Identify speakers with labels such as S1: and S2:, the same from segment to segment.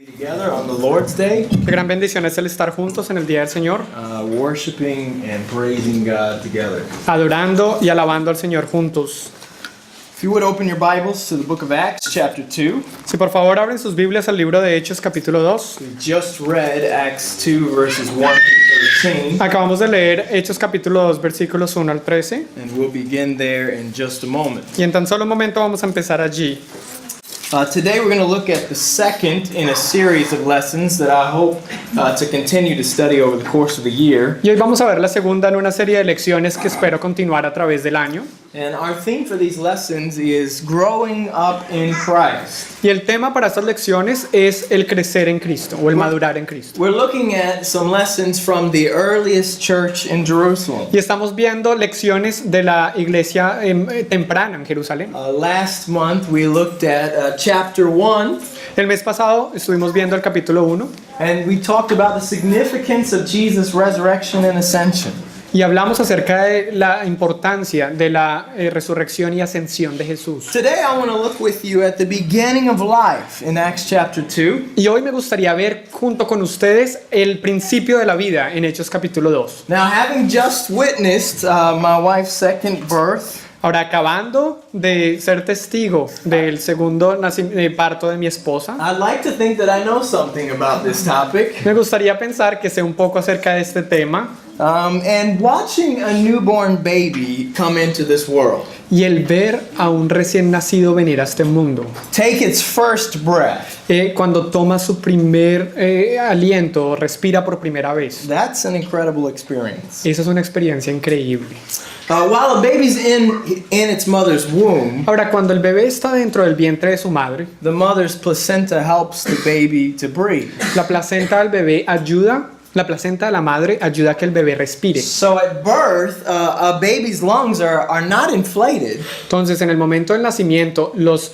S1: Together on the Lord's Day,
S2: Qué gran bendición es el estar juntos en el Día del Señor,
S1: worshiping and praising God together.
S2: adorando y alabando al Señor juntos.
S1: If you would open your Bibles to the book of Acts, chapter 2.
S2: Si por favor abren sus Biblias al libro de Hechos capítulo 2.
S1: We just read Acts 2, verses 1 through 13,
S2: Acabamos de leer Hechos capítulo 2 versículos 1 al 13
S1: and we'll begin there in just a moment.
S2: y en tan solo un momento vamos a empezar allí.
S1: Today we're going to look at the second in a series of lessons that I hope to continue to study over the course of the year.
S2: Y hoy vamos a ver la segunda en una serie de lecciones que espero continuar a través del año.
S1: And our theme for these lessons is growing up in Christ.
S2: Y el tema para estas lecciones es el crecer en Cristo o el madurar en Cristo.
S1: We're looking at some lessons from the earliest church in Jerusalem.
S2: Y estamos viendo lecciones de la iglesia temprana en Jerusalén.
S1: Last month we looked at chapter 1,
S2: El mes pasado estuvimos viendo el capítulo 1
S1: and we talked about the significance of Jesus' resurrection and ascension.
S2: y hablamos acerca de la importancia de la resurrección y ascensión de Jesús.
S1: Today I want to look with you at the beginning of life in Acts chapter 2.
S2: Y hoy me gustaría ver junto con ustedes el principio de la vida en Hechos capítulo 2.
S1: Now, having just witnessed my wife's second birth,
S2: Ahora, acabando de ser testigo del segundo parto de mi esposa,
S1: I'd like to think that I know something about this topic.
S2: me gustaría pensar que sé un poco acerca de este tema
S1: And watching a newborn baby come into this world,
S2: y el ver a un recién nacido venir a este mundo.
S1: take its first breath,
S2: Cuando toma su primer aliento, respira por primera vez.
S1: that's an incredible experience.
S2: Esa es una experiencia increíble.
S1: While a baby's in its mother's womb,
S2: Ahora, cuando el bebé está dentro del vientre de su madre,
S1: the mother's placenta helps the baby to breathe.
S2: la placenta del bebé la placenta de la madre ayuda a que el bebé respire.
S1: So at birth, a baby's lungs are not inflated.
S2: Entonces, en el momento del nacimiento, los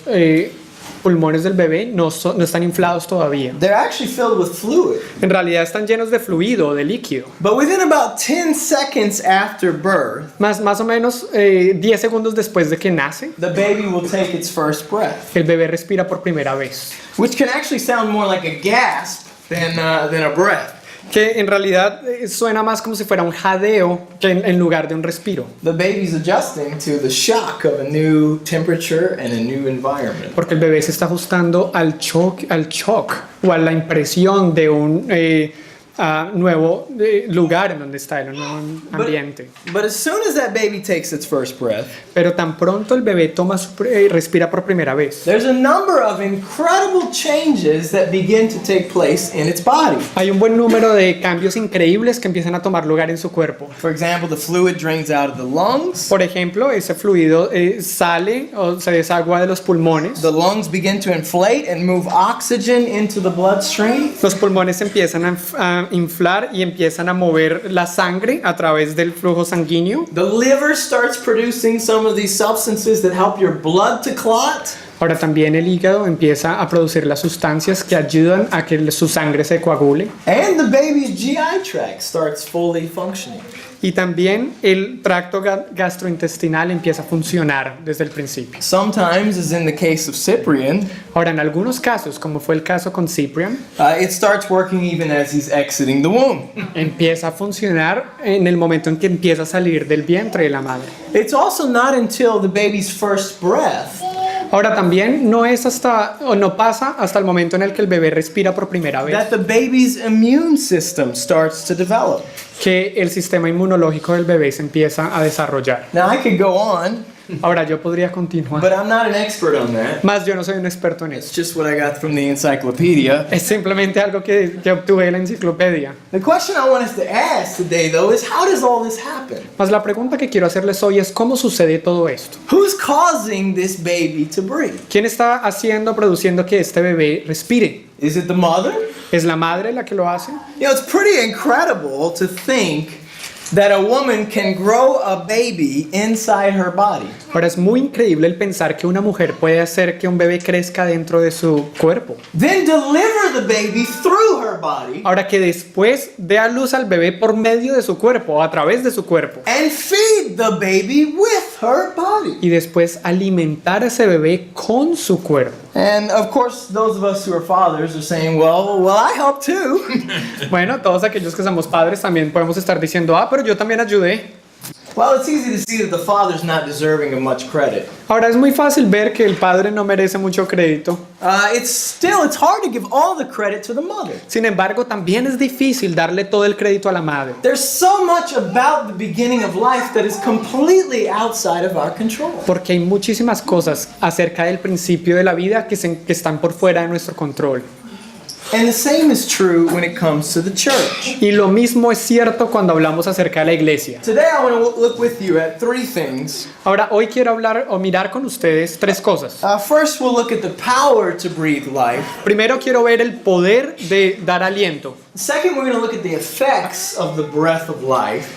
S2: pulmones del bebé no están inflados todavía.
S1: They're actually filled with fluid.
S2: En realidad están llenos de fluido, de líquido.
S1: But within about 10 seconds after birth,
S2: Más o menos 10 segundos después de que nace,
S1: the baby will take its first breath,
S2: el bebé respira por primera vez.
S1: which can actually sound more like a gasp than a breath.
S2: Que en realidad suena más como si fuera un jadeo que en lugar de un respiro.
S1: The baby's adjusting to the shock of a new temperature and a new environment.
S2: Porque el bebé se está ajustando al shock o a la impresión de un nuevo lugar en donde está, en un nuevo ambiente.
S1: But as soon as that baby takes its first breath,
S2: Pero tan pronto el bebé respira por primera vez,
S1: there's a number of incredible changes that begin to take place in its body.
S2: hay un buen número de cambios increíbles que empiezan a tomar lugar en su cuerpo.
S1: For example, the fluid drains out of the lungs.
S2: Por ejemplo, ese fluido sale o se desagua de los pulmones.
S1: The lungs begin to inflate and move oxygen into the bloodstream.
S2: Los pulmones empiezan a inflar y empiezan a mover la sangre a través del flujo sanguíneo.
S1: The liver starts producing some of these substances that help your blood to clot.
S2: Ahora también el hígado empieza a producir las sustancias que ayudan a que su sangre se coagule.
S1: And the baby's GI tract starts fully functioning.
S2: Y también el tracto gastrointestinal empieza a funcionar desde el principio.
S1: Sometimes, as in the case of Cyprian,
S2: Ahora, en algunos casos, como fue el caso con Cyprian,
S1: it starts working even as he's exiting the womb.
S2: empieza a funcionar en el momento en que empieza a salir del vientre de la madre.
S1: It's also not until the baby's first breath
S2: Ahora también no pasa hasta el momento en el que el bebé respira por primera vez,
S1: that the baby's immune system starts to develop.
S2: que el sistema inmunológico del bebé se empieza a desarrollar.
S1: Now, I could go on,
S2: Ahora yo podría continuar,
S1: but I'm not an expert on that.
S2: más yo no soy un experto en
S1: It's
S2: eso.
S1: just what I got from the encyclopedia.
S2: Es simplemente algo que obtuve de la enciclopedia.
S1: The question I want us to ask today, though, is how does all this happen?
S2: Más la pregunta que quiero hacerles hoy es ¿cómo sucede todo esto?
S1: Who's causing this baby to breathe?
S2: ¿Quién está produciendo que este bebé respire?
S1: Is it the mother?
S2: ¿Es la madre la que lo hace?
S1: You know, it's pretty incredible to think that a woman can grow a baby inside her body.
S2: Ahora es muy increíble el pensar que una mujer puede hacer que un bebé crezca dentro de su cuerpo
S1: Then deliver the baby through her her body
S2: Ahora que después dé a luz al bebé por medio de su cuerpo o a través de su cuerpo.
S1: and feed the baby with her body.
S2: Y después alimentar a ese bebé con su cuerpo.
S1: And of course, those of us who are fathers are saying, well, I help too.
S2: Bueno, todos aquellos que somos padres también podemos estar diciendo, pero yo también ayudé.
S1: Well, it's easy to see that the father's not deserving of much credit.
S2: Ahora es muy fácil ver que el padre no merece mucho crédito.
S1: It's hard to give all the credit to the mother.
S2: Sin embargo, también es difícil darle todo el crédito a la madre.
S1: There's so much about the beginning of life that is completely outside of our control.
S2: Porque hay muchísimas cosas acerca del principio de la vida que están por fuera de nuestro control.
S1: And the same is true when it comes to the church.
S2: Y lo mismo es cierto cuando hablamos acerca de la iglesia.
S1: Today I want to look with you at three things.
S2: Ahora, hoy quiero hablar o mirar con ustedes tres cosas.
S1: First, we'll look at the power to breathe life.
S2: Primero quiero ver el poder de dar aliento.
S1: Second, we're going to look at the effects of the breath of life.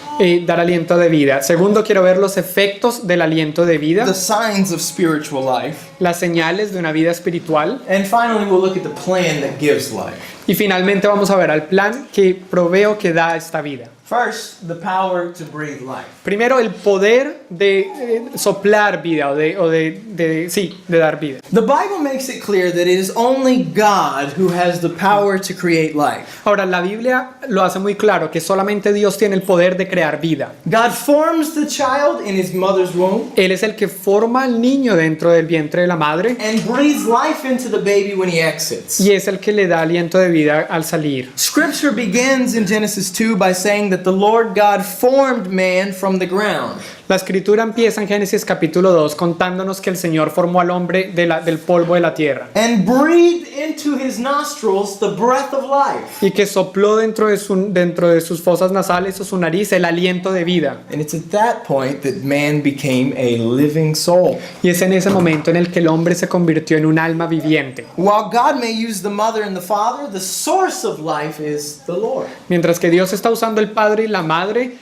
S2: Dar aliento de vida. Segundo, quiero ver los efectos del aliento de vida,
S1: The signs of spiritual life.
S2: las señales de una vida espiritual.
S1: And finally, we'll look at the plan that gives life.
S2: Y finalmente vamos a ver al plan que provee o que da esta vida.
S1: First, the power to breathe life.
S2: Primero, el poder de soplar vida de dar vida.
S1: The Bible makes it clear that it is only God who has the power to create life.
S2: Ahora, la Biblia lo hace muy claro que solamente Dios tiene el poder de crear vida.
S1: God forms the child in his mother's womb
S2: Él es el que forma al niño dentro del vientre de la madre
S1: and breathes life into the baby when he exits.
S2: y es el que le da aliento de vida al salir.
S1: Scripture begins in Genesis 2 by saying that the Lord God formed man from the ground.
S2: La escritura empieza en Génesis capítulo 2 contándonos que el Señor formó al hombre del polvo de la tierra
S1: And breathed into his nostrils the breath of life.
S2: y que sopló dentro de sus fosas nasales o su nariz el aliento de vida.
S1: And it's at that point that man became a living soul.
S2: Y es en ese momento en el que el hombre se convirtió en un alma viviente.
S1: While God may use the mother and the father, the source of life is the Lord.
S2: Mientras que Dios está usando el padre y la madre,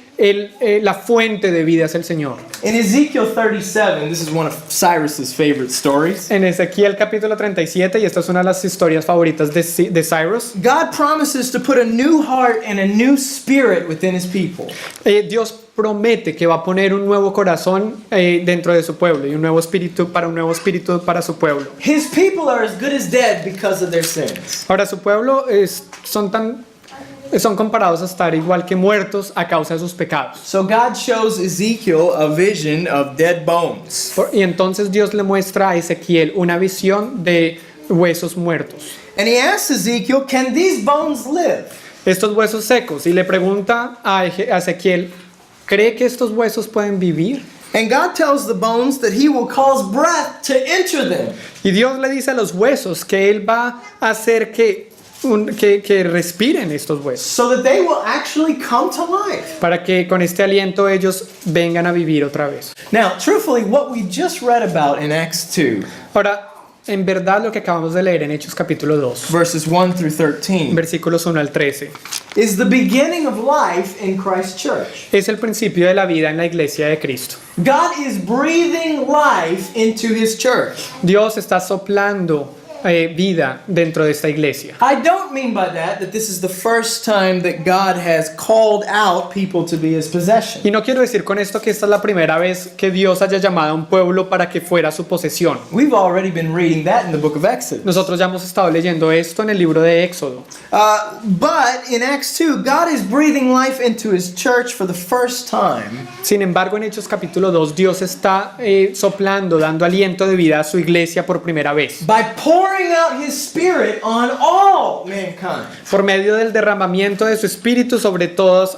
S2: la fuente de vida es el Señor.
S1: In Ezekiel 37, this is one of Cyrus's favorite stories.
S2: En Ezequiel capítulo 37, y esta es una de las historias favoritas de Cyrus,
S1: God promises to put a new heart and a new spirit within his people.
S2: Dios promete que va a poner un nuevo corazón dentro de su pueblo y un nuevo espíritu para su pueblo.
S1: His people are as good as dead because of their sins.
S2: Ahora su pueblo son comparados a estar igual que muertos a causa de sus pecados.
S1: So God shows Ezekiel a vision of dead bones.
S2: Y entonces Dios le muestra a Ezequiel una visión de huesos muertos.
S1: And he asks Ezekiel, can these bones live?
S2: Estos huesos secos, y le pregunta a Ezequiel, ¿cree que estos huesos pueden vivir?
S1: And God tells the bones that he will cause breath to enter them.
S2: Y Dios le dice a los huesos que Él va a hacer que respiren estos huesos,
S1: So that they will actually come to life.
S2: para que con este aliento ellos vengan a vivir otra vez.
S1: Now, truthfully, what we just read about in Acts 2,
S2: Ahora, en verdad lo que acabamos de leer en Hechos capítulo 2,
S1: verses 1 through 13,
S2: versículos 1 al 13,
S1: is the beginning of life in Christ's church.
S2: es el principio de la vida en la iglesia de Cristo.
S1: God is breathing life into his church.
S2: Dios está soplando vida dentro de esta iglesia.
S1: I don't mean by that this is the first time that God has called out people to be his possession.
S2: Y no quiero decir con esto que esta es la primera vez que Dios haya llamado a un pueblo para que fuera su posesión.
S1: We've already been reading that in the book of Exodus.
S2: Nosotros ya hemos estado leyendo esto en el libro de Éxodo.
S1: But in Acts 2, God is breathing life into his church for the first time.
S2: Sin embargo, en Hechos capítulo 2, Dios está soplando, dando aliento de vida a su iglesia por primera vez,
S1: By pouring out his spirit on all mankind.
S2: por medio del derramamiento de su espíritu sobre toda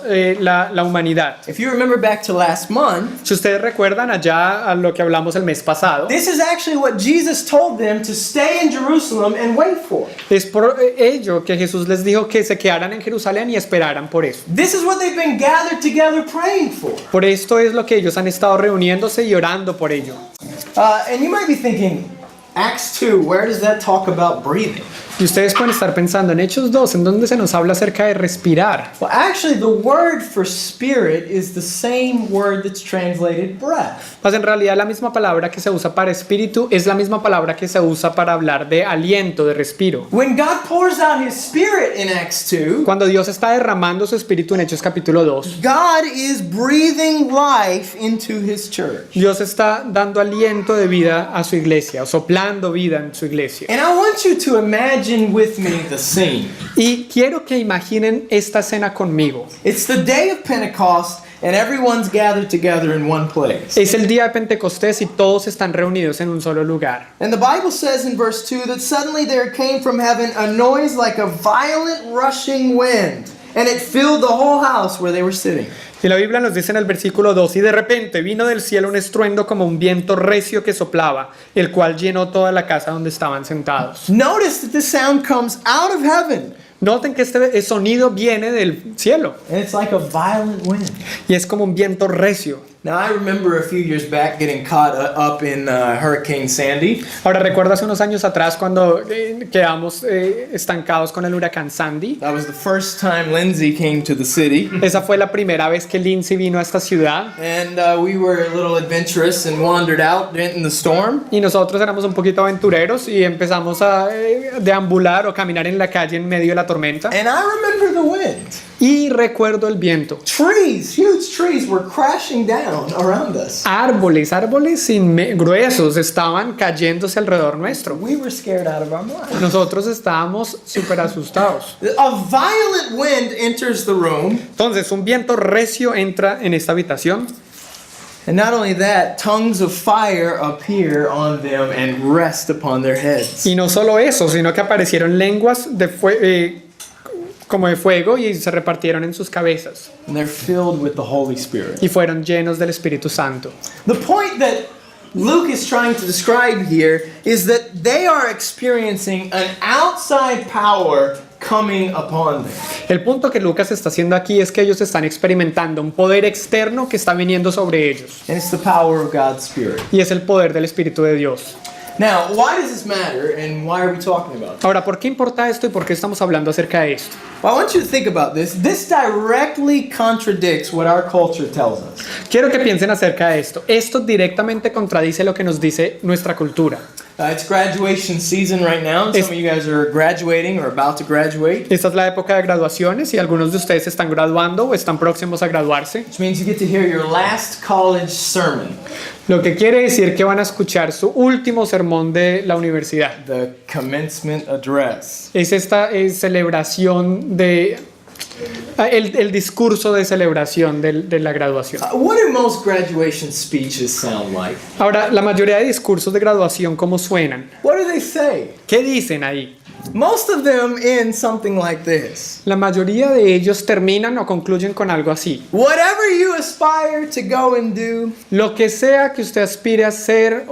S2: la humanidad.
S1: If you remember back to last month,
S2: Si ustedes recuerdan allá a lo que hablamos el mes pasado,
S1: this is actually what Jesus told them to stay in Jerusalem and wait for.
S2: es por ello que Jesús les dijo que se quedaran en Jerusalén y esperaran por eso.
S1: This is what they've been gathered together praying for.
S2: Por esto es lo que ellos han estado reuniéndose y orando por ello.
S1: And you might be thinking, Acts 2, where does that talk about breathing?
S2: Y ustedes pueden estar pensando en Hechos 2, en donde se nos habla acerca de respirar.
S1: Well, actually, the word for spirit is the same word that's translated breath.
S2: Pues en realidad la misma palabra que se usa para espíritu es la misma palabra que se usa para hablar de aliento, de respiro.
S1: When God pours out His Spirit in Acts 2,
S2: Cuando Dios está derramando su espíritu en Hechos capítulo 2,
S1: God is breathing life into His church.
S2: Dios está dando aliento de vida a su iglesia, o soplando vida en su iglesia.
S1: And I want you to imagine with me the scene.
S2: Y quiero que imaginen esta escena conmigo.
S1: It's the day of Pentecost, and everyone's gathered together in one place.
S2: Es el día de Pentecostés y todos están reunidos en un solo lugar.
S1: And the Bible says in verse 2 that suddenly there came from heaven a noise like a violent rushing wind, and it filled the whole house where they were sitting.
S2: Y la Biblia nos dice en el versículo 2, y de repente vino del cielo un estruendo como un viento recio que soplaba, el cual llenó toda la casa donde estaban sentados.
S1: Notice that the sound comes out of heaven,
S2: Noten que este sonido viene del cielo
S1: and it's like a violent wind.
S2: y es como un viento recio.
S1: Now, I remember a few years back getting caught up in Hurricane Sandy.
S2: Ahora recuerdo hace unos años atrás cuando quedamos estancados con el huracán Sandy.
S1: That was the first time Lindsay came to the city.
S2: Esa fue la primera vez que Lindsay vino a esta ciudad.
S1: And we were a little adventurous and wandered out in the storm.
S2: Y nosotros éramos un poquito aventureros y empezamos a deambular o caminar en la calle en medio de la tormenta.
S1: And I remember the wind.
S2: Y recuerdo el viento.
S1: Trees, huge trees were crashing down around us.
S2: Árboles gruesos estaban cayéndose alrededor nuestro.
S1: We were scared out of our minds.
S2: Nosotros estábamos súper asustados.
S1: A violent wind enters the room.
S2: Entonces un viento recio entra en esta habitación.
S1: And not only that, tongues of fire appear on them and rest upon their heads.
S2: Y no solo eso, sino que aparecieron lenguas como de fuego y se repartieron en sus cabezas.
S1: And they're filled with the Holy Spirit.
S2: Y fueron llenos del Espíritu Santo.
S1: The point that Luke is trying to describe here is that they are experiencing an outside power coming upon them.
S2: El punto que Lucas está haciendo aquí es que ellos están experimentando un poder externo que está viniendo sobre ellos.
S1: And it's the power of God's Spirit.
S2: Y es el poder del Espíritu de Dios.
S1: Now, why does this matter and why are we talking about it?
S2: Ahora, ¿por qué importa esto y por qué estamos hablando acerca de esto?
S1: Well, I want you to think about this. This directly contradicts what our culture tells us.
S2: Quiero que piensen acerca de esto. Esto directamente contradice lo que nos dice nuestra cultura.
S1: It's graduation season right now, and some of you guys are graduating or about to graduate.
S2: Esta es la época de graduaciones y algunos de ustedes están graduando o están próximos a graduarse.
S1: Which means you get to hear your last college sermon.
S2: Lo que quiere decir que van a escuchar su último sermón de la universidad.
S1: The commencement address.
S2: Es esta celebración de... El discurso de celebración de la graduación.
S1: What do most graduation speeches sound like?
S2: Ahora, la mayoría de discursos de graduación, ¿cómo suenan?
S1: What do they say?
S2: ¿Qué dicen ahí?
S1: Most of them end something like this.
S2: La mayoría de ellos terminan o concluyen con algo así.
S1: Whatever you aspire to go and do,
S2: Lo que sea que usted aspire a hacer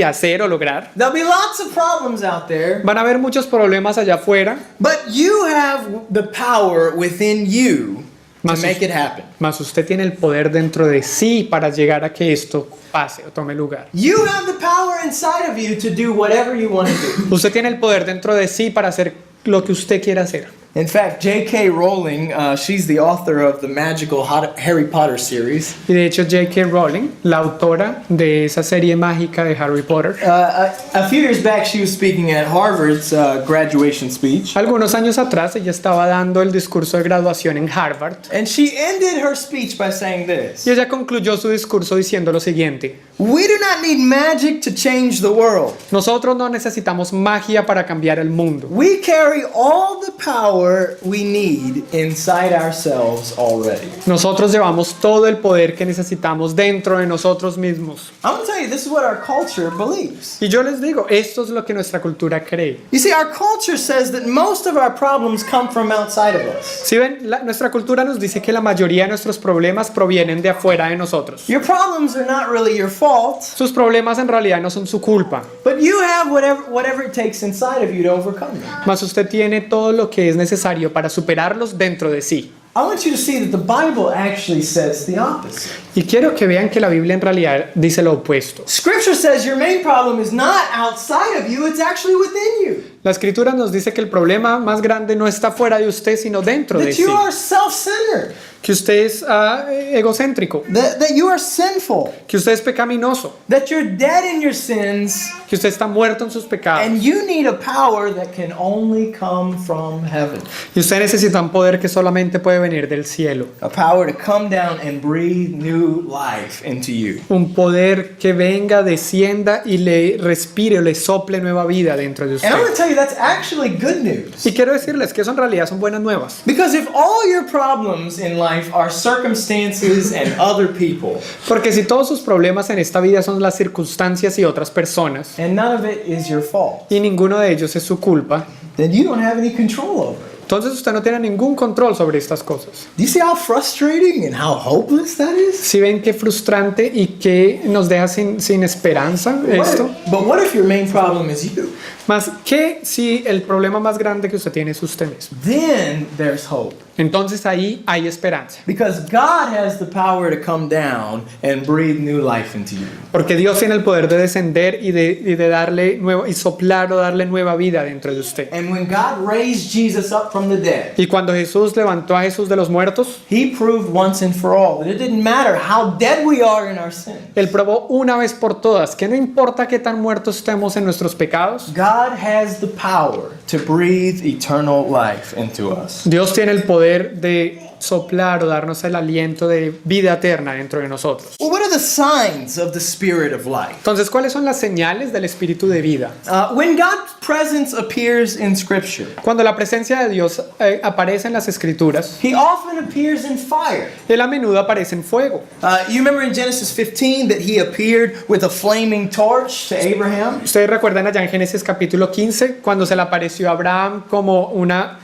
S2: hacer o lograr.
S1: there'll be lots of problems out there,
S2: Van a haber muchos problemas allá afuera,
S1: but you have the power within you to
S2: Mas-
S1: make it happen.
S2: mas usted tiene el poder dentro de sí para llegar a que esto pase o tome lugar.
S1: You have the power inside of you to do whatever you want to do.
S2: Usted tiene el poder dentro de sí para hacer lo que usted quiera hacer.
S1: In fact, J.K. Rowling, she's the author of the magical Harry Potter series.
S2: Y de hecho J.K. Rowling, la autora de esa serie mágica de Harry Potter,
S1: A few years back, she was speaking at Harvard's graduation speech.
S2: algunos años atrás ella estaba dando el discurso de graduación en Harvard
S1: And she ended her speech by saying this:
S2: y ella concluyó su discurso diciendo lo siguiente:
S1: We do not need magic to change the world.
S2: nosotros no necesitamos magia para cambiar el mundo.
S1: We carry all the power we need inside ourselves already.
S2: Nosotros llevamos todo el poder que necesitamos dentro de nosotros mismos.
S1: I'm going to tell you, this is what our culture believes.
S2: Y yo les digo, esto es lo que nuestra cultura cree.
S1: You see, our culture says that most of our problems come from outside of us.
S2: Si ven, nuestra cultura nos dice que la mayoría de nuestros problemas provienen de afuera de nosotros.
S1: Your problems are not really your fault,
S2: Sus problemas en realidad no son su culpa,
S1: but you have whatever it takes inside of you to overcome them.
S2: mas usted tiene todo lo que es necesario para superarlos dentro de sí.
S1: I want you to see that the Bible actually says the opposite.
S2: Y quiero que vean que la Biblia en realidad dice lo opuesto.
S1: Scripture says your main problem is not outside of you, it's actually within you.
S2: La Escritura nos dice que el problema más grande no está fuera de usted, sino dentro de
S1: That
S2: sí.
S1: you are self-centered.
S2: Que usted es egocéntrico,
S1: That you are sinful.
S2: que usted es pecaminoso,
S1: That you're dead in your sins.
S2: que usted está muerto en sus pecados.
S1: And you need a power that can only come from heaven.
S2: Y usted necesita un poder que solamente puede venir del cielo.
S1: A power to come down and breathe new life into you.
S2: Un poder que venga, descienda y le respire o le sople nueva vida dentro de usted.
S1: And I'm going to tell you that's actually good news.
S2: Y quiero decirles que eso en realidad son buenas nuevas.
S1: Because if all your problems in life are circumstances and other people,
S2: Porque si todos sus problemas en esta vida son las circunstancias y otras personas,
S1: and none of it is your fault,
S2: y ninguno de ellos es su culpa,
S1: then you don't have any control over it.
S2: entonces usted no tiene ningún control sobre estas cosas.
S1: Do you see how frustrating and how hopeless that is?
S2: Si ven qué frustrante y qué nos deja sin esperanza esto.
S1: But what if your main problem is you?
S2: Más que si el problema más grande que usted tiene es usted mismo.
S1: Then there's hope.
S2: Entonces ahí hay esperanza.
S1: Because God has the power to come down and breathe new life into you.
S2: Porque Dios tiene el poder de descender y de darle nuevo y soplar o darle nueva vida dentro de usted.
S1: And when God raised Jesus up from the dead,
S2: Y cuando Jesús levantó a Jesús de los muertos,
S1: He proved once and for all that it didn't matter how dead we are in our sin.
S2: Él probó una vez por todas que no importa qué tan muertos estemos en nuestros pecados,
S1: God has the power to breathe eternal life into us.
S2: Dios tiene el poder de soplar o darnos el aliento de vida eterna dentro de nosotros.
S1: Well, what are the signs of the Spirit of life?
S2: Entonces, ¿cuáles son las señales del espíritu de vida?
S1: When God's presence appears in Scripture,
S2: Cuando la presencia de Dios aparece en las escrituras,
S1: He often appears in fire.
S2: Él a menudo aparece en fuego.
S1: You remember in Genesis 15 that He appeared with a flaming torch to Abraham?
S2: Ustedes recuerdan allá en Génesis capítulo 15 cuando se le apareció a Abraham como una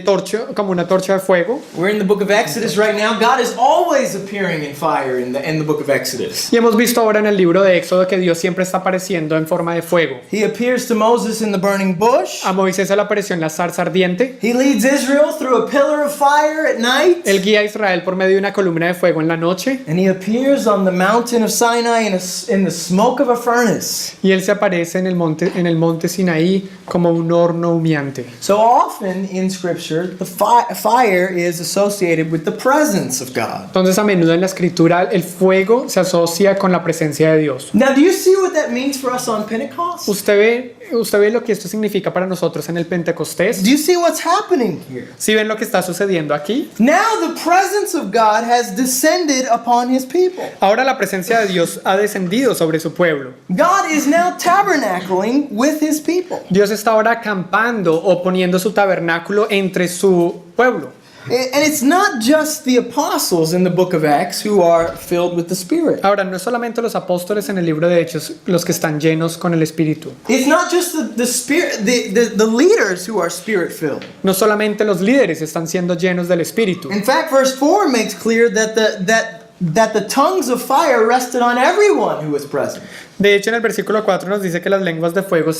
S2: torcha de fuego.
S1: We're in the book of Exodus right now. God is always appearing in fire in the book of Exodus.
S2: Y hemos visto ahora en el libro de Éxodo que Dios siempre está apareciendo en forma de fuego.
S1: He appears to Moses in the burning bush.
S2: A Moisés se le apareció en la zarza ardiente.
S1: He leads Israel through a pillar of fire at night.
S2: Él guía a Israel por medio de una columna de fuego en la noche.
S1: And He appears on the mountain of Sinai in the smoke of a furnace.
S2: Y Él se aparece en el monte Sinaí como un horno humeante.
S1: So often in Scripture, the fire is associated with the presence of God.
S2: Entonces a menudo en la escritura el fuego se asocia con la presencia de Dios.
S1: Now, do you see what that means for us on Pentecost?
S2: ¿Usted ve lo que esto significa para nosotros en el Pentecostés?
S1: Do you see what's happening here?
S2: ¿Sí ven lo que está sucediendo aquí?
S1: Now the presence of God has descended upon His people.
S2: Ahora la presencia de Dios ha descendido sobre su pueblo.
S1: God is now tabernacling with His people.
S2: Dios está ahora acampando o poniendo su tabernáculo entre su pueblo.
S1: And it's not just the apostles in the book of Acts who are filled with the Spirit.
S2: Ahora, no es solamente los apóstoles en el libro de Hechos los que están llenos con el Espíritu.
S1: It's not just the spirit, the leaders who are Spirit filled.
S2: No solamente los líderes están siendo llenos del Espíritu.
S1: In fact, verse 4 makes clear that the tongues of fire rested on everyone who was present.
S2: De hecho, en el versículo 4 nos dice que las lenguas de fuego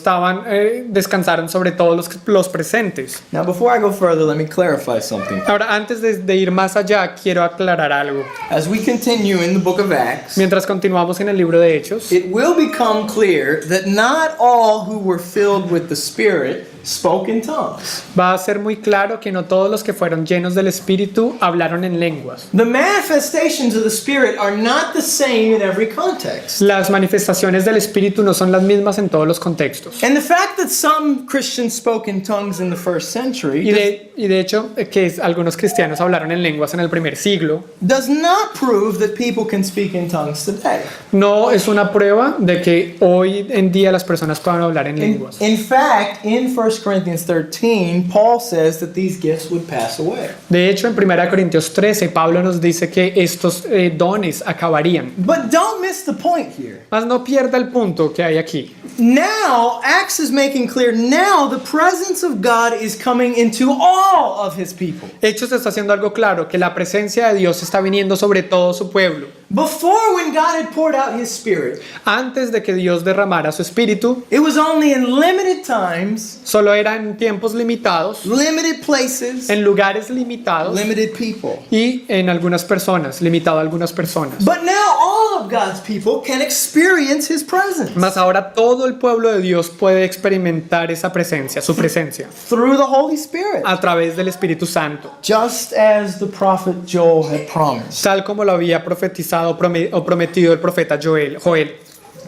S2: descansaron sobre todos los presentes.
S1: Now, before I go further, let me clarify something.
S2: Ahora, antes de ir más allá, quiero aclarar algo.
S1: As we continue in the book of Acts,
S2: Mientras continuamos en el libro de Hechos,
S1: it will become clear that not all who were filled with the Spirit spoke in tongues.
S2: va a ser muy claro que no todos los que fueron llenos del Espíritu hablaron en lenguas.
S1: The manifestations of the Spirit are not the same in every context.
S2: Las manifestaciones del Espíritu no son las mismas en todos los contextos.
S1: And the fact that some Christians spoke in tongues in the first century
S2: Y de hecho, que algunos cristianos hablaron en lenguas en el primer siglo,
S1: does not prove that people can speak in tongues today.
S2: no es una prueba de que hoy en día las personas puedan hablar en lenguas.
S1: In fact, in 1 Corinthians 13, Paul says that these gifts would pass away.
S2: De hecho, en 1 Corintios 13, Pablo nos dice que estos dones acabarían.
S1: But don't miss the point here.
S2: Mas no pierda el punto que hay aquí.
S1: Now, Acts is making clear, now the presence of God is coming into all of His people.
S2: Hechos está haciendo algo claro, que la presencia de Dios está viniendo sobre todo su pueblo.
S1: Before, when God had poured out His Spirit,
S2: Antes de que Dios derramara su espíritu,
S1: it was only in limited times,
S2: solo era en tiempos limitados,
S1: limited places,
S2: en lugares limitados
S1: limited people.
S2: y en algunas personas, limitado a algunas personas.
S1: But now all of God's people can experience His presence
S2: Mas ahora todo el pueblo de Dios puede experimentar esa presencia, su presencia,
S1: through the Holy Spirit,
S2: a través del Espíritu Santo,
S1: just as the prophet Joel had promised.
S2: tal como lo había profetizado o prometido el profeta Joel.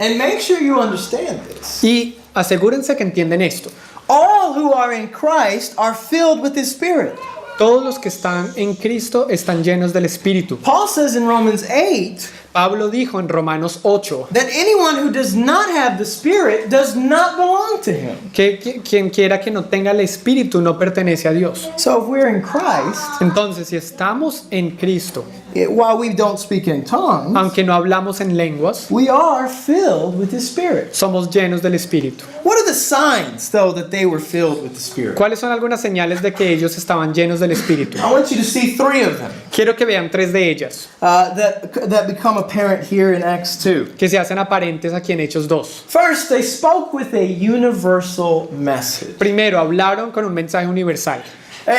S1: And make sure you understand this.
S2: Y asegúrense que entienden esto.
S1: All who are in Christ are filled with His Spirit.
S2: Todos los que están en Cristo están llenos del Espíritu.
S1: Paul says in Romans 8
S2: Pablo dijo en Romanos 8
S1: that anyone who does not have the Spirit does not belong to Him.
S2: que quien quiera que no tenga el Espíritu no pertenece a Dios.
S1: So if we're in Christ,
S2: Entonces, si estamos en Cristo,
S1: while we don't speak in tongues,
S2: aunque no hablamos en lenguas,
S1: we are filled with His Spirit.
S2: somos llenos del Espíritu.
S1: What are the signs, though, that they were filled with the Spirit?
S2: ¿Cuáles son algunas señales de que ellos estaban llenos del Espíritu?
S1: I want you to see three of them
S2: Quiero que vean 3 de ellas,
S1: that become apparent here in Acts 2.
S2: que se hacen aparentes aquí en Hechos 2.
S1: First, they spoke with a universal message.
S2: Primero, hablaron con un mensaje universal.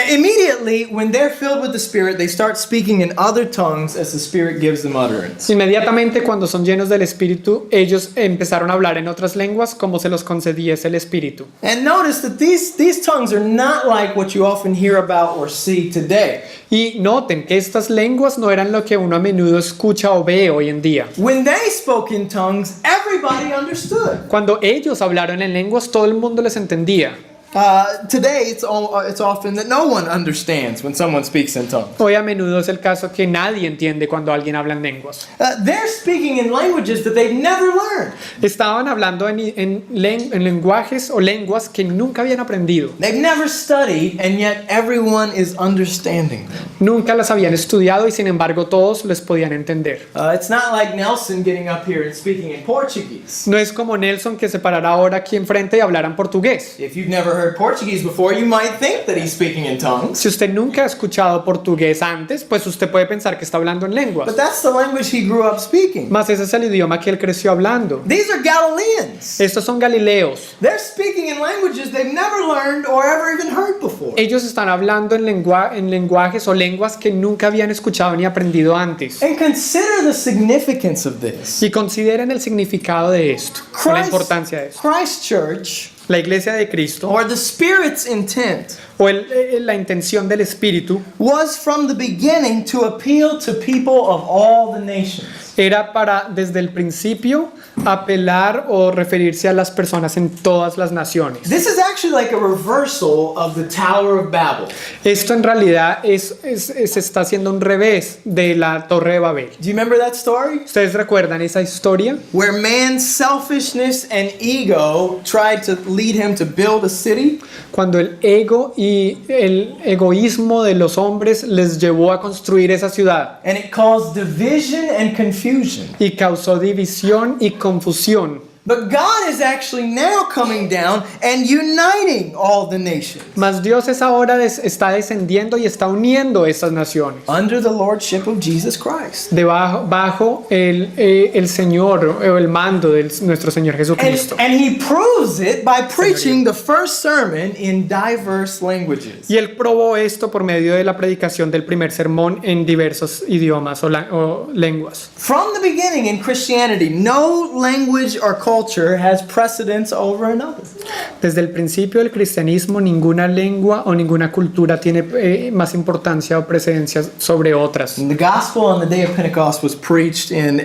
S1: Immediately, when they're filled with the Spirit, they start speaking in other tongues as the Spirit gives them utterance.
S2: Inmediatamente cuando son llenos del Espíritu, ellos empezaron a hablar en otras lenguas como se los concediese el Espíritu.
S1: And notice that these tongues are not like what you often hear about or see today.
S2: Y noten que estas lenguas no eran lo que uno a menudo escucha o ve hoy en día.
S1: When they spoke in tongues, everybody understood.
S2: Cuando ellos hablaron en lenguas, todo el mundo les entendía.
S1: Today, it's often that no one understands when someone speaks in tongues.
S2: Hoy a menudo es el caso que nadie entiende cuando alguien habla en lenguas.
S1: They're speaking in languages that they've never learned.
S2: Estaban hablando en lenguajes o lenguas que nunca habían aprendido.
S1: They've never studied, and yet everyone is understanding them.
S2: Nunca las habían estudiado y sin embargo todos les podían entender.
S1: It's not like Nelson getting up here and speaking in Portuguese.
S2: No es como Nelson que se parara ahora aquí enfrente y hablara en portugués.
S1: If you've never heard Portuguese before, you might think that he's speaking in tongues.
S2: Si usted nunca ha escuchado portugués antes, pues usted puede pensar que está hablando en lenguas.
S1: But that's the language he grew up speaking.
S2: Mas ese es el idioma que él creció hablando.
S1: These are Galileans.
S2: Estos son galileos.
S1: They're speaking in languages they've never learned or ever even heard before.
S2: Ellos están hablando en lenguajes o lenguas que nunca habían escuchado ni aprendido antes.
S1: And consider the significance of this.
S2: Y consideren el significado de esto, o la importancia de esto.
S1: Christ Church,
S2: La Iglesia de Cristo,
S1: or the Spirit's intent,
S2: o la intención del Espíritu,
S1: was from the beginning to appeal to people of all the nations.
S2: era para, desde el principio, apelar o referirse a las personas en todas las naciones.
S1: This is actually like a reversal of the Tower of Babel.
S2: Esto en realidad se está haciendo un revés de la Torre de Babel.
S1: Do you remember that story?
S2: ¿Ustedes recuerdan esa historia?
S1: Where man's selfishness and ego tried to lead him to build a city?
S2: Cuando el ego y el egoísmo de los hombres les llevó a construir esa ciudad
S1: And it caused division and confusion.
S2: y causó división y confusión.
S1: But God is actually now coming down and uniting all the nations
S2: Mas Dios es ahora está descendiendo y está uniendo estas naciones
S1: under the lordship of Jesus Christ.
S2: bajo el Señor o el mando de nuestro Señor Jesucristo.
S1: And he proves it by preaching the first sermon in diverse languages.
S2: Y él probó esto por medio de la predicación del primer sermón en diversos idiomas o lenguas.
S1: From the beginning in Christianity, no language or culture has precedence over another.
S2: Desde el principio del cristianismo, ninguna lengua o ninguna cultura tiene más importancia o precedencia sobre otras.
S1: And the gospel on the day of Pentecost was preached in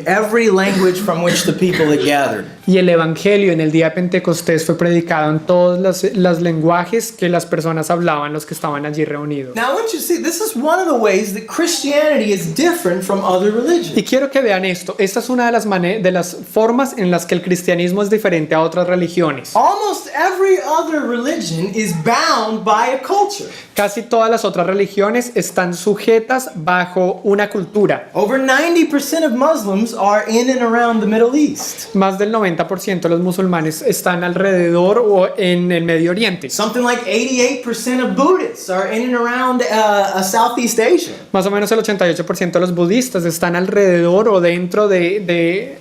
S1: every language from which the people had gathered.
S2: Y el evangelio en el día de Pentecostés fue predicado en todos los lenguajes que las personas hablaban, los que estaban allí reunidos.
S1: Now I want you to see, this is one of the ways that Christianity is different from other religions.
S2: Y quiero que vean esto. Esta es una de las formas en las que el cristianismo es diferente a otras religiones.
S1: Almost every other religion is bound by a culture.
S2: Casi todas las otras religiones están sujetas bajo una cultura.
S1: Over 90% of Muslims are in and around the Middle East.
S2: Más del 90% de los musulmanes están alrededor o en el Medio Oriente.
S1: Something like 88% of Buddhists are in and around Southeast Asia.
S2: Más o menos el 88% de los budistas están alrededor o dentro de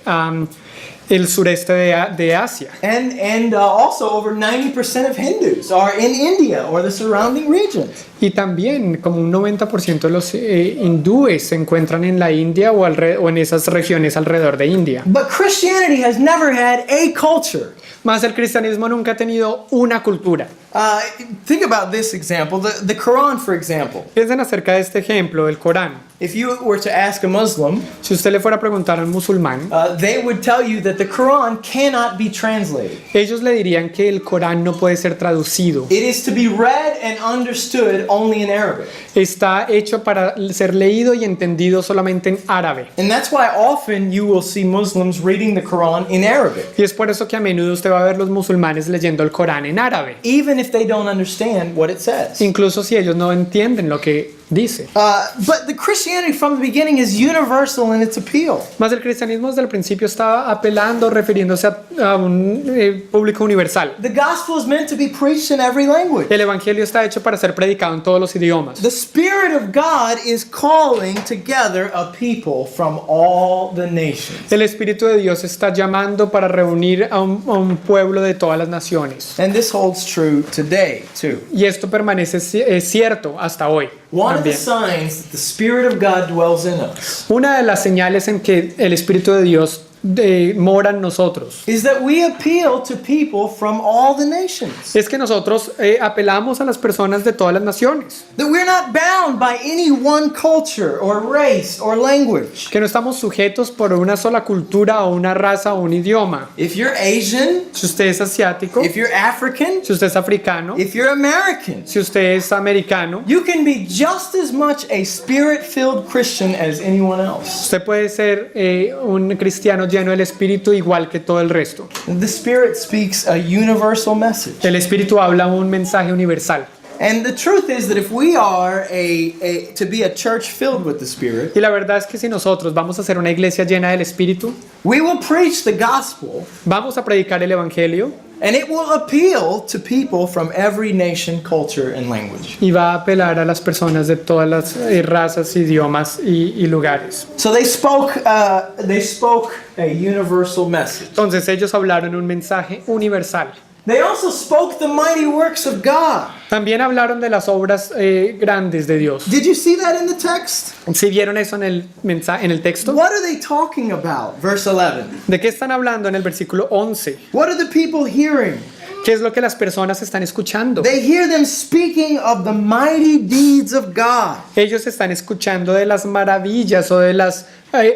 S2: el sureste de Asia.
S1: And also over 90% of Hindus are in India or the surrounding regions.
S2: Y también como un 90% de los hindúes se encuentran en la India o en esas regiones alrededor de India.
S1: But Christianity has never had a culture.
S2: Más el cristianismo nunca ha tenido una cultura.
S1: Think about this example, the Quran, for example.
S2: Piensen acerca de este ejemplo del Corán.
S1: If you were to ask a Muslim,
S2: Si usted le fuera a preguntar a un musulmán,
S1: they would tell you that the Quran cannot be translated.
S2: ellos le dirían que el Corán no puede ser traducido.
S1: It is to be read and understood only in Arabic.
S2: Está hecho para ser leído y entendido solamente en árabe.
S1: And that's why often you will see Muslims reading the Quran in Arabic,
S2: Y es por eso que a menudo usted va a ver los musulmanes leyendo el Corán en árabe,
S1: even if they don't understand what it says.
S2: incluso si ellos no entienden lo que dice.
S1: But the Christianity from the beginning is universal in its appeal.
S2: Más el cristianismo desde el principio estaba apelando, refiriéndose a un público universal.
S1: The gospel is meant to be preached in every language.
S2: El evangelio está hecho para ser predicado en todos los idiomas.
S1: The Spirit of God is calling together a people from all the nations.
S2: El Espíritu de Dios está llamando para reunir a un pueblo de todas las naciones.
S1: And this holds true today, too.
S2: Y esto permanece cierto hasta hoy.
S1: One of the
S2: También.
S1: signs that the Spirit of God dwells in us
S2: Una de las señales en que el Espíritu de Dios mora en nosotros
S1: is that we appeal to people from all the nations.
S2: es que nosotros apelamos a las personas de todas las naciones,
S1: That we're not bound by any one culture or race or language.
S2: que no estamos sujetos por una sola cultura o una raza o un idioma.
S1: If you're Asian,
S2: Si usted es asiático,
S1: if you're African,
S2: si usted es africano,
S1: if you're American,
S2: si usted es americano,
S1: you can be just as much a Spirit-filled Christian as anyone else.
S2: usted puede ser un cristiano lleno del Espíritu igual que todo el resto.
S1: The Spirit speaks a universal message.
S2: El Espíritu habla un mensaje universal.
S1: And the truth is that if we are to be a church filled with the Spirit,
S2: Y la verdad es que si nosotros vamos a ser una iglesia llena del Espíritu,
S1: we will preach the gospel
S2: vamos a predicar el Evangelio
S1: and it will appeal to people from every nation, culture, and language.
S2: y va a apelar a las personas de todas las razas, idiomas y lugares.
S1: So they spoke a universal message.
S2: Entonces ellos hablaron un mensaje universal.
S1: They also spoke the mighty works of God.
S2: También hablaron de las obras grandes de Dios.
S1: Did you see that in the text?
S2: ¿Sí vieron eso en el mensaje, en el texto?
S1: What are they talking about? Verse 11.
S2: ¿De qué están hablando en el versículo 11?
S1: What are the people hearing?
S2: ¿Qué es lo que las personas están escuchando?
S1: They hear them speaking of the mighty deeds of God.
S2: Ellos están escuchando de las maravillas o de las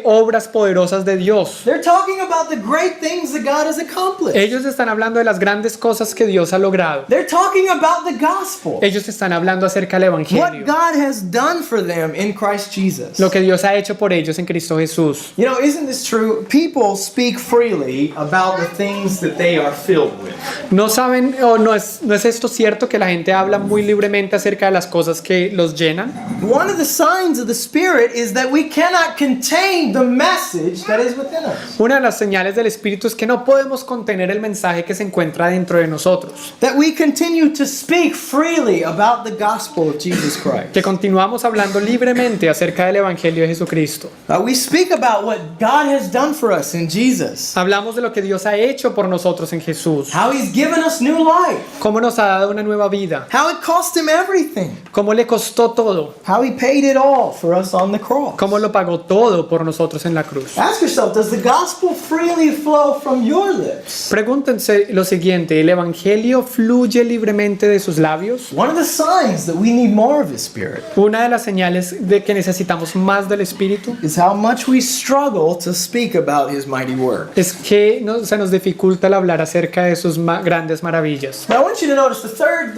S2: obras poderosas de Dios.
S1: They're talking about the great things that God has accomplished.
S2: Ellos están hablando de las grandes cosas que Dios ha logrado.
S1: They're talking about the gospel.
S2: Ellos están hablando acerca del
S1: What
S2: Evangelio.
S1: God has done for them in Christ Jesus.
S2: Lo que Dios ha hecho por ellos en Cristo Jesús.
S1: You know, isn't this true? People speak freely about the things that they are filled with.
S2: No saben, o no es esto cierto que la gente habla muy libremente acerca de las cosas que los llenan.
S1: One of the signs of the Spirit is that we cannot contain the message that is within us.
S2: Una de las señales del Espíritu es que no podemos contener el mensaje que se encuentra dentro de nosotros.
S1: That we continue to speak freely about the gospel of Jesus Christ.
S2: Que continuamos hablando libremente acerca del Evangelio de Jesucristo.
S1: We speak about what God has done for us in Jesus.
S2: Hablamos de lo que Dios ha hecho por nosotros en Jesús.
S1: How He's given us new life.
S2: Cómo nos ha dado una nueva vida.
S1: How it cost Him everything.
S2: Cómo le costó todo.
S1: How He paid it all for us on the cross.
S2: Cómo lo pagó todo por nosotros en la cruz.
S1: Ask yourself, does the gospel freely flow from your lips?
S2: Pregúntense lo siguiente, ¿el Evangelio fluye libremente de sus labios?
S1: One of the signs that we need more of His Spirit
S2: Una de las señales de que necesitamos más del Espíritu
S1: is how much we struggle to speak about His mighty work.
S2: es que se nos dificulta el hablar acerca de sus grandes maravillas.
S1: Now I want you to notice the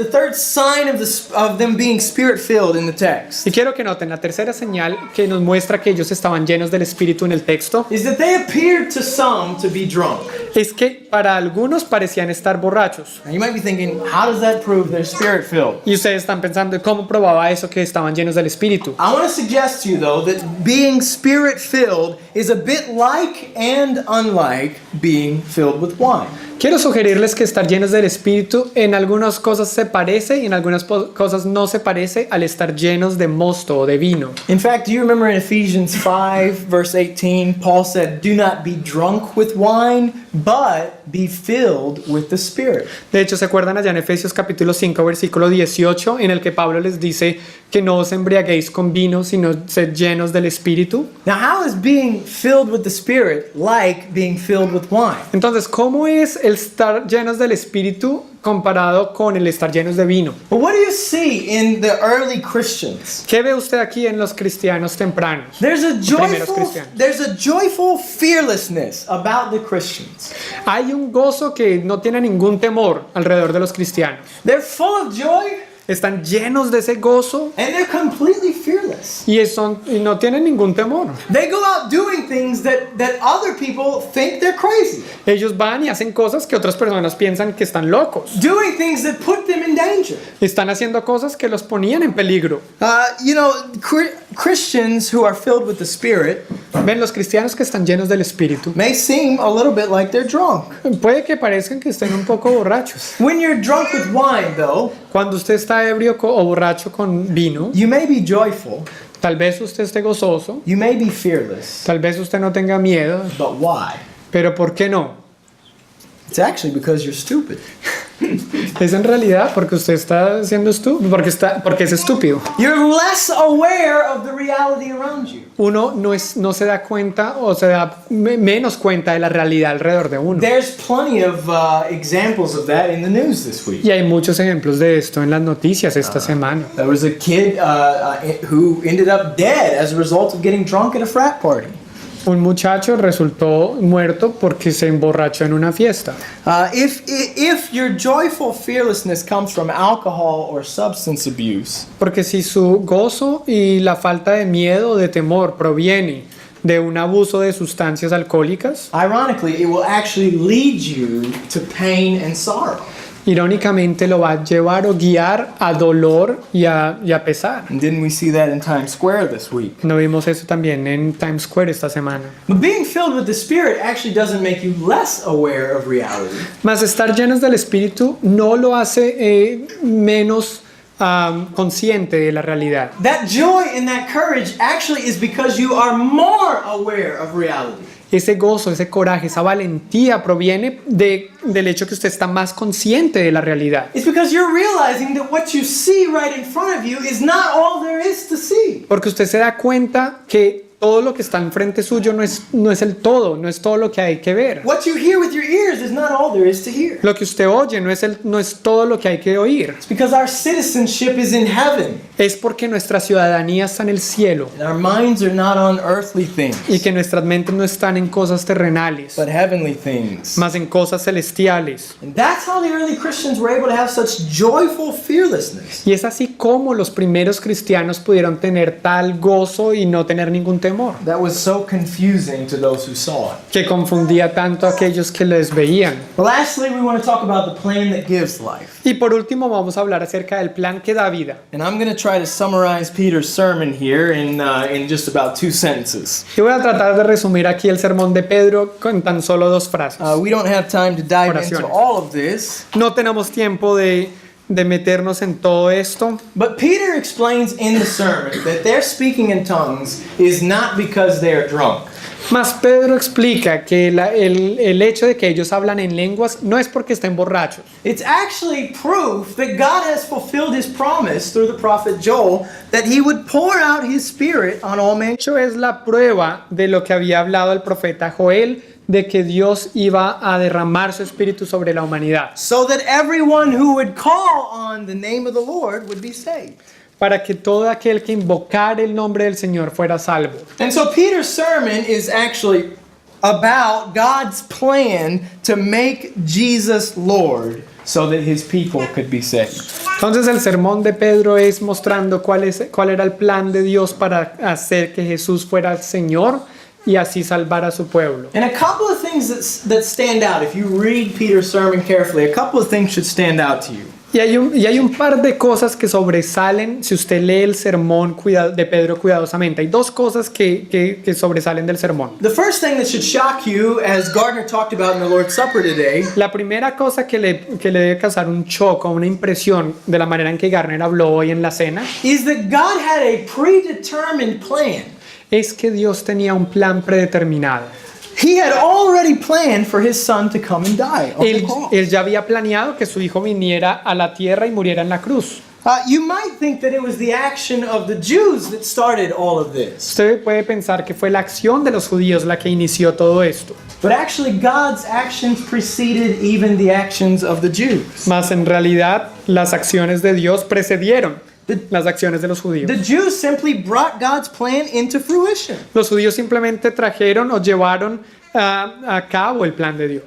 S1: third sign of them being Spirit-filled in the text.
S2: Y quiero que noten la tercera señal que nos muestra que ellos estaban llenos llenos del Espíritu en el texto
S1: is that they appeared to some to be drunk.
S2: es que para algunos parecían estar borrachos.
S1: Now you might be thinking, how does that prove they're spirit-filled?
S2: Y ustedes están pensando, ¿cómo probaba eso que estaban llenos del Espíritu?
S1: I want to suggest to you, though, that being spirit-filled is a bit like and unlike being filled with wine.
S2: Quiero sugerirles que estar llenos del Espíritu en algunas cosas se parece y en algunas cosas no se parece al estar llenos de mosto o de vino.
S1: In fact, do you remember in Ephesians 5, verse 18, Paul said, "Do not be drunk with wine, but be filled with the Spirit."
S2: De hecho, ¿se acuerdan allá en Efesios capítulo 5, versículo 18, en el que Pablo les dice que no os embriaguéis con vino, sino sed llenos del Espíritu?
S1: Now, how is being filled with the Spirit like being filled with wine?
S2: Entonces, ¿cómo es el estar llenos del Espíritu comparado con el estar llenos de vino?
S1: Well, what do you see in the early Christians?
S2: ¿Qué ve usted aquí en los cristianos tempranos?
S1: There's
S2: Primeros cristianos.
S1: a joyful fearlessness about the Christians.
S2: Hay un gozo que no tiene ningún temor alrededor de los cristianos.
S1: They're full of joy
S2: Están llenos de ese gozo
S1: and they're completely fearless.
S2: y no tienen ningún temor.
S1: They go out doing things that other people think they're crazy.
S2: Ellos van y hacen cosas que otras personas piensan que están locos.
S1: Doing things that put them in danger.
S2: Están haciendo cosas que los ponían en peligro.
S1: Christians who are filled with the Spirit
S2: Ven, los cristianos que están llenos del Espíritu
S1: may seem a little bit like they're drunk.
S2: puede que parezcan que estén un poco borrachos.
S1: When you're drunk with wine, though,
S2: Cuando usted está ebrio o borracho con vino,
S1: you may be joyful,
S2: tal vez usted esté gozoso,
S1: you may be fearless,
S2: tal vez usted no tenga miedo,
S1: but why?
S2: pero ¿por qué no?
S1: It's actually because you're stupid.
S2: Es en realidad porque usted está siendo estúpido, porque es estúpido.
S1: You're less aware of the reality around you.
S2: Uno no se da cuenta o se da menos cuenta de la realidad alrededor de uno.
S1: There's plenty of examples of that in the news this week.
S2: Y hay muchos ejemplos de esto en las noticias esta semana.
S1: There was a kid who ended up dead as a result of getting drunk at a frat party.
S2: Un muchacho resultó muerto porque se emborrachó en una fiesta.
S1: If your joyful fearlessness comes from alcohol or substance abuse,
S2: Porque si su gozo y la falta de miedo o de temor proviene de un abuso de sustancias alcohólicas,
S1: ironically, it will actually lead you to pain and sorrow.
S2: irónicamente lo va a llevar o guiar a dolor y a pesar.
S1: And didn't we see that in Times Square this week?
S2: ¿No vimos eso también en Times Square esta semana?
S1: But being filled with the Spirit actually doesn't make you less aware of reality.
S2: Mas estar llenos del Espíritu no lo hace menos consciente de la realidad.
S1: That joy and that courage actually is because you are more aware of reality.
S2: Ese gozo, ese coraje, esa valentía proviene del hecho que usted está más consciente de la realidad.
S1: It's because you're realizing that what you see right in front of you is not all there is to see.
S2: Porque usted se da cuenta que todo lo que está enfrente suyo no es el todo, no es todo lo que hay que ver.
S1: What you hear with your ears is not all there is to hear.
S2: Lo que usted oye no es todo lo que hay que oír.
S1: It's because our citizenship is in heaven.
S2: Es porque nuestra ciudadanía está en el cielo
S1: And our minds are not on earthly things,
S2: y que nuestras mentes no están en cosas terrenales,
S1: but heavenly things.
S2: más en cosas celestiales.
S1: And that's how the early Christians were able to have such joyful fearlessness.
S2: Y es así como los primeros cristianos pudieron tener tal gozo y no tener ningún temor,
S1: That was so confusing to those who saw it.
S2: que confundía tanto a aquellos que les veían.
S1: But lastly, we want to talk about the plan that gives life.
S2: Y por último vamos a hablar acerca del plan que da vida.
S1: And I'm going to try to summarize Peter's sermon here in just about 2 sentences.
S2: Yo voy a tratar de resumir aquí el sermón de Pedro con tan solo 2 frases.
S1: We don't have time to dive
S2: Oraciones.
S1: into all of this,
S2: No tenemos tiempo de meternos en todo esto,
S1: but Peter explains in the sermon that their speaking in tongues is not because they are drunk.
S2: mas Pedro explica que el hecho de que ellos hablan en lenguas no es porque estén borrachos.
S1: It's actually proof that God has fulfilled his promise through the prophet Joel that he would pour out his spirit on all men.
S2: De hecho, es la prueba de lo que había hablado el profeta Joel, de que Dios iba a derramar su espíritu sobre la humanidad,
S1: So that everyone who would call on the name of the Lord would be saved.
S2: para que todo aquel que invocara el nombre del Señor fuera salvo.
S1: And so Peter's sermon is actually about God's plan to make Jesus Lord so that his people could be saved.
S2: Entonces el sermón de Pedro es mostrando cuál era el plan de Dios para hacer que Jesús fuera el Señor, y así salvar a su pueblo.
S1: And a couple of things that stand out, if you read Peter's sermon carefully, a couple of things should stand out to you.
S2: Y hay un par de cosas que sobresalen si usted lee el sermón de Pedro cuidadosamente. Hay dos cosas que sobresalen del sermón.
S1: The first thing that should shock you, as Gardner talked about in the Lord's Supper today,
S2: La primera cosa que le debe causar un shock o una impresión de la manera en que Garner habló hoy en la cena
S1: is that God had a predetermined plan.
S2: es que Dios tenía un plan predeterminado.
S1: He had already planned for his son to come and die on the cross.
S2: Él ya había planeado que su hijo viniera a la tierra y muriera en la cruz.
S1: You might think that it was the action of the Jews that started all of this.
S2: Usted puede pensar que fue la acción de los judíos la que inició todo esto.
S1: But actually, God's actions preceded even the actions of the Jews.
S2: Mas en realidad las acciones de Dios precedieron las acciones de los judíos.
S1: The Jews simply brought God's plan into fruition.
S2: Los judíos simplemente trajeron o llevaron a cabo el plan de Dios.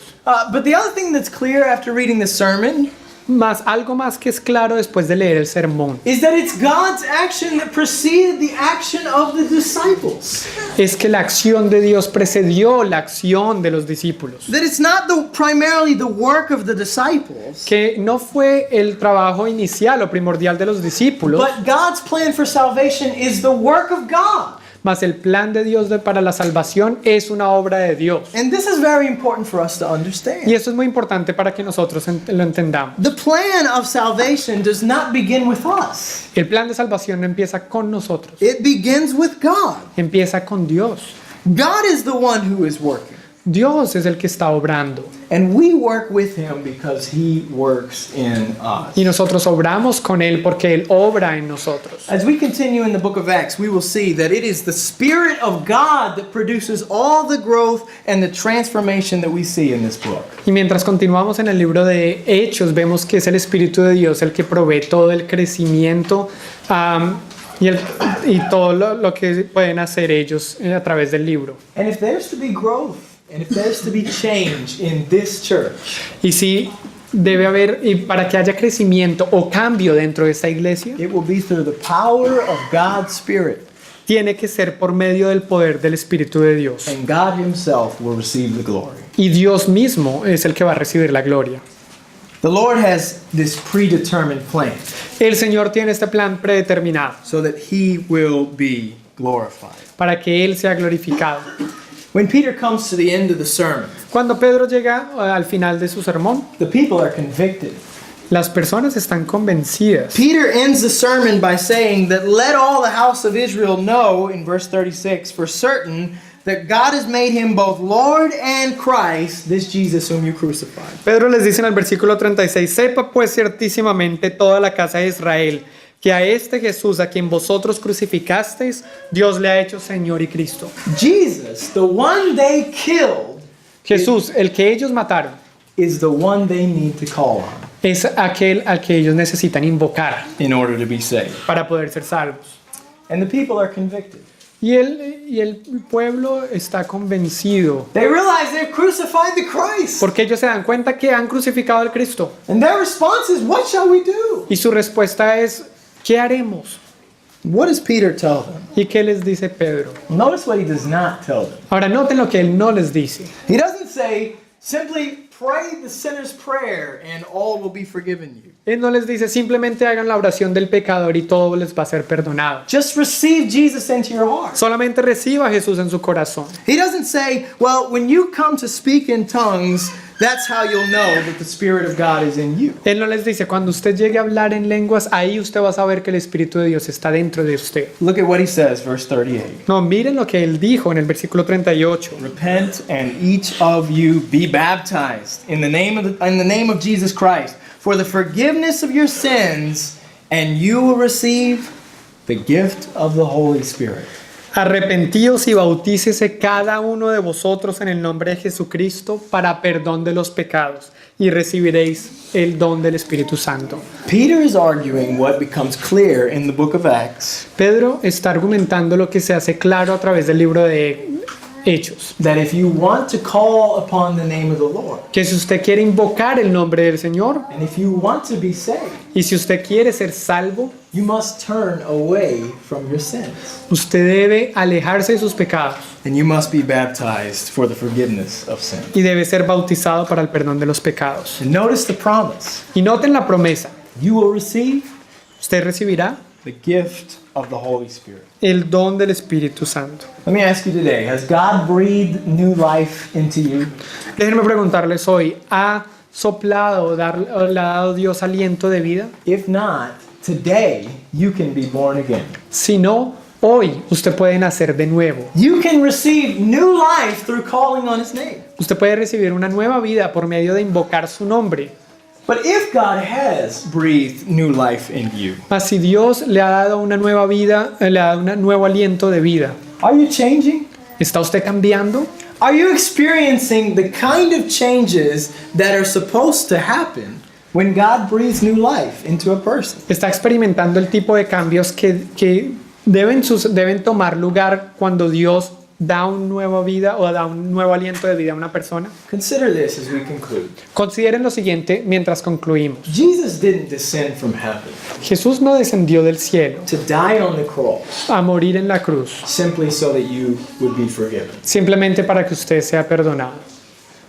S1: But the other thing that's clear after reading the sermon
S2: Más algo más que es claro después de leer el sermón
S1: is that it's God's action that preceded the action of the disciples.
S2: es que la acción de Dios precedió la acción de los discípulos.
S1: That it's not primarily the work of the disciples,
S2: Que no fue el trabajo inicial o primordial de los discípulos,
S1: but God's plan for salvation is the work of God.
S2: mas el plan de Dios para la salvación es una obra de Dios.
S1: And this is very important for us to understand.
S2: Y eso es muy importante para que nosotros lo entendamos.
S1: The plan of salvation does not begin with us.
S2: El plan de salvación no empieza con nosotros,
S1: It begins with God.
S2: empieza con Dios.
S1: God is the one who is working.
S2: Dios es el que está obrando
S1: And we work with him because he works in us.
S2: y nosotros obramos con Él porque Él obra en nosotros.
S1: As we continue in the book of Acts, we will see that it is the Spirit of God that produces all the growth and the transformation that we see in this book.
S2: Y mientras continuamos en el libro de Hechos, vemos que es el Espíritu de Dios el que provee todo el crecimiento y todo lo que pueden hacer ellos a través del libro.
S1: And if there's to be growth, and if there's to be change in this church,
S2: Y si debe haber, y para que haya crecimiento o cambio dentro de esta iglesia,
S1: it will be through the power of God's Spirit,
S2: tiene que ser por medio del poder del Espíritu de Dios.
S1: and God himself will receive the glory.
S2: Y Dios mismo es el que va a recibir la gloria.
S1: The Lord has this predetermined plan
S2: El Señor tiene este plan predeterminado
S1: so that he will be glorified.
S2: para que Él sea glorificado.
S1: When Peter comes to the end of the sermon,
S2: Cuando Pedro llega al final de su sermón,
S1: the people are convicted.
S2: las personas están convencidas.
S1: Peter ends the sermon by saying that let all the house of Israel know, in verse 36, for certain that God has made him both Lord and Christ, this Jesus whom you crucified.
S2: Pedro les dice en el versículo 36, sepa pues ciertísimamente toda la casa de Israel, que a este Jesús a quien vosotros crucificasteis, Dios le ha hecho Señor y Cristo.
S1: Jesus, the one they killed,
S2: Jesús, el que ellos mataron,
S1: is the one they need to call on
S2: es aquel al que ellos necesitan invocar
S1: in order to be saved.
S2: para poder ser salvos.
S1: And the people are convicted.
S2: Y el pueblo está convencido
S1: They realize they've crucified the Christ.
S2: porque ellos se dan cuenta que han crucificado al Cristo.
S1: And their response is, what shall we do?
S2: Y su respuesta es, ¿qué haremos?
S1: What does Peter tell them?
S2: ¿Y qué les dice Pedro?
S1: Notice what he does not tell them.
S2: Ahora noten lo que él no les dice.
S1: He doesn't say, simply pray the sinner's prayer and all will be forgiven you.
S2: Él no les dice simplemente hagan la oración del pecador y todo les va a ser perdonado.
S1: Just receive Jesus into your heart.
S2: Solamente reciba a Jesús en su corazón.
S1: He doesn't say, well, when you come to speak in tongues, that's how you'll know that the Spirit of God is in you.
S2: Él no les dice cuando usted llegue a hablar en lenguas, ahí usted va a saber que el Espíritu de Dios está dentro de usted.
S1: Look at what he says, verse 38.
S2: No, miren lo que él dijo en el versículo 38.
S1: Repent and each of you be baptized in the name of Jesus Christ for the forgiveness of your sins, and you will receive the gift of the Holy Spirit.
S2: Arrepentíos y bautícese cada uno de vosotros en el nombre de Jesucristo para perdón de los pecados y recibiréis el don del Espíritu Santo.
S1: Peter is arguing what becomes clear in the book of Acts,
S2: Pedro está argumentando lo que se hace claro a través del libro de Hechos.
S1: that if you want to call upon the name of the Lord,
S2: Que si usted quiere invocar el nombre del Señor
S1: and if you want to be saved,
S2: y si usted quiere ser salvo,
S1: you must turn away from your sins.
S2: usted debe alejarse de sus pecados
S1: And you must be baptized for the forgiveness of sin.
S2: y debe ser bautizado para el perdón de los pecados.
S1: And notice the promise.
S2: Y noten la promesa.
S1: You will receive
S2: Usted recibirá
S1: the gift of the Holy Spirit.
S2: el don del Espíritu Santo.
S1: Let me ask you today, has God breathed new life into you?
S2: Déjenme preguntarles hoy, ¿ha soplado o le ha dado Dios aliento de vida?
S1: If not, today you can be born again.
S2: Si no, hoy usted puede nacer de nuevo.
S1: You can receive new life through calling on His name.
S2: Usted puede recibir una nueva vida por medio de invocar su nombre.
S1: But if God has breathed new life into you,
S2: Mas si Dios le ha dado una nueva vida, le ha dado un nuevo aliento de vida,
S1: are you changing?
S2: ¿está usted cambiando?
S1: Are you experiencing the kind of changes that are supposed to happen when God breathes new life into a person?
S2: ¿Está experimentando el tipo de cambios que deben tomar lugar cuando Dios da una nueva vida o da un nuevo aliento de vida a una persona?
S1: Consider this as we conclude.
S2: Consideren lo siguiente mientras concluimos.
S1: Jesus didn't descend from heaven
S2: Jesús no descendió del cielo
S1: to die on the cross
S2: a morir en la cruz
S1: simply so that you would be forgiven.
S2: simplemente para que usted sea perdonado.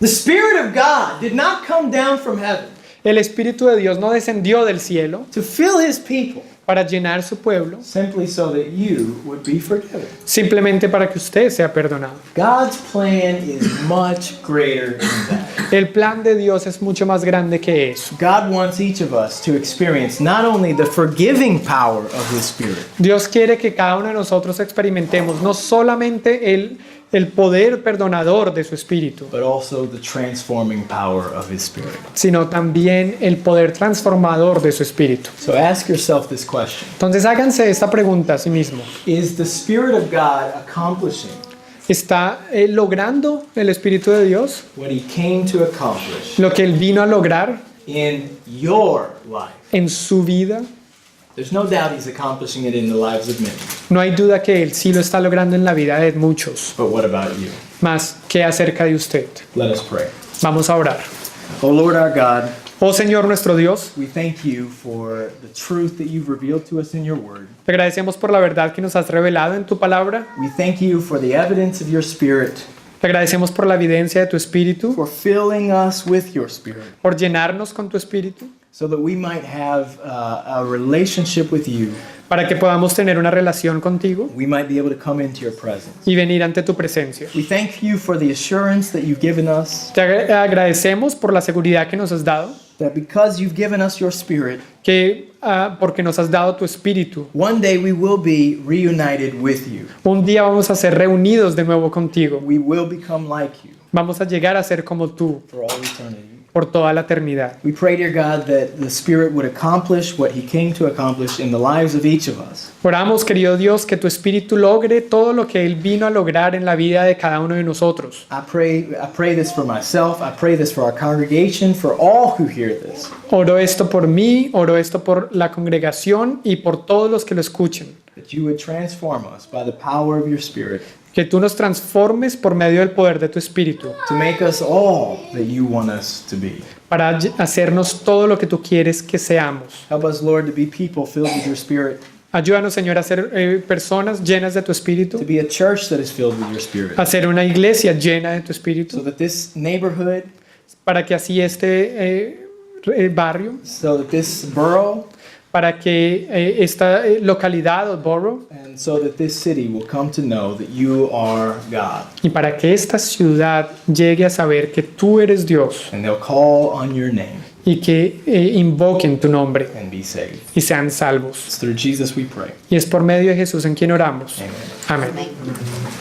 S1: The Spirit of God did not come down from heaven
S2: El Espíritu de Dios no descendió del cielo
S1: to fill His people
S2: para llenar su pueblo,
S1: simply so that you would be forgiven.
S2: simplemente para que usted sea perdonado.
S1: God's plan is much greater than that.
S2: El plan de Dios es mucho más grande que eso.
S1: God wants each of us to experience not only the forgiving power of His Spirit,
S2: Dios quiere que cada uno de nosotros experimentemos no solamente el poder perdonador de su Espíritu,
S1: but also the transforming power of His Spirit.
S2: sino también el poder transformador de su Espíritu.
S1: So ask yourself this question.
S2: Entonces háganse esta pregunta a sí mismo.
S1: Is the Spirit of God accomplishing
S2: ¿Está logrando el Espíritu de Dios
S1: what He came to accomplish
S2: lo que Él vino a lograr
S1: in your life?
S2: en su vida?
S1: There's no doubt He's accomplishing it in the lives of many.
S2: No hay duda que Él sí lo está logrando en la vida de muchos.
S1: But what about you?
S2: Más que acerca de usted.
S1: Let us pray.
S2: Vamos a orar.
S1: Oh Lord our God,
S2: Oh Señor nuestro Dios,
S1: we thank you for the truth that you've revealed to us in your word.
S2: te agradecemos por la verdad que nos has revelado en tu palabra.
S1: We thank you for the evidence of your Spirit,
S2: Te agradecemos por la evidencia de tu Espíritu,
S1: for filling us with your Spirit,
S2: por llenarnos con tu Espíritu,
S1: so that we might have a relationship with you.
S2: para que podamos tener una relación contigo
S1: We might be able to come into your presence.
S2: y venir ante tu presencia.
S1: We thank you for the assurance that you've given us,
S2: Te agradecemos por la seguridad que nos has dado,
S1: that because you've given us your Spirit,
S2: que porque nos has dado tu Espíritu,
S1: one day we will be reunited with you.
S2: un día vamos a ser reunidos de nuevo contigo.
S1: We will become like you
S2: Vamos a llegar a ser como tú
S1: for all eternity.
S2: por toda la eternidad.
S1: We pray, dear God, that the Spirit would accomplish what He came to accomplish in the lives of each of us.
S2: Oramos, querido Dios, que tu Espíritu logre todo lo que Él vino a lograr en la vida de cada uno de nosotros.
S1: I pray this for myself. I pray this for our congregation, for all who hear this.
S2: Oro esto por mí, oro esto por la congregación y por todos los que lo escuchen.
S1: That you would transform us by the power of your Spirit
S2: Que tú nos transformes por medio del poder de tu Espíritu
S1: to make us all that you want us to be.
S2: para hacernos todo lo que tú quieres que seamos.
S1: Help us, Lord, to be people filled with your Spirit,
S2: Ayúdanos, Señor, a ser personas llenas de tu
S1: to
S2: Espíritu,
S1: be a church that is filled with your Spirit,
S2: a ser una iglesia llena de tu
S1: so
S2: Espíritu,
S1: that this neighborhood,
S2: para que así este barrio,
S1: so that this borough,
S2: para que esta localidad o borough,
S1: and so that this city will come to know that you are God.
S2: y para que esta ciudad llegue a saber que tú eres Dios
S1: And they'll call on your name
S2: y que invoquen tu nombre
S1: and be saved.
S2: y sean salvos.
S1: It's through Jesus we pray.
S2: Y es por medio de Jesús en quien oramos.
S1: Amen.
S2: Amén.
S3: Amén.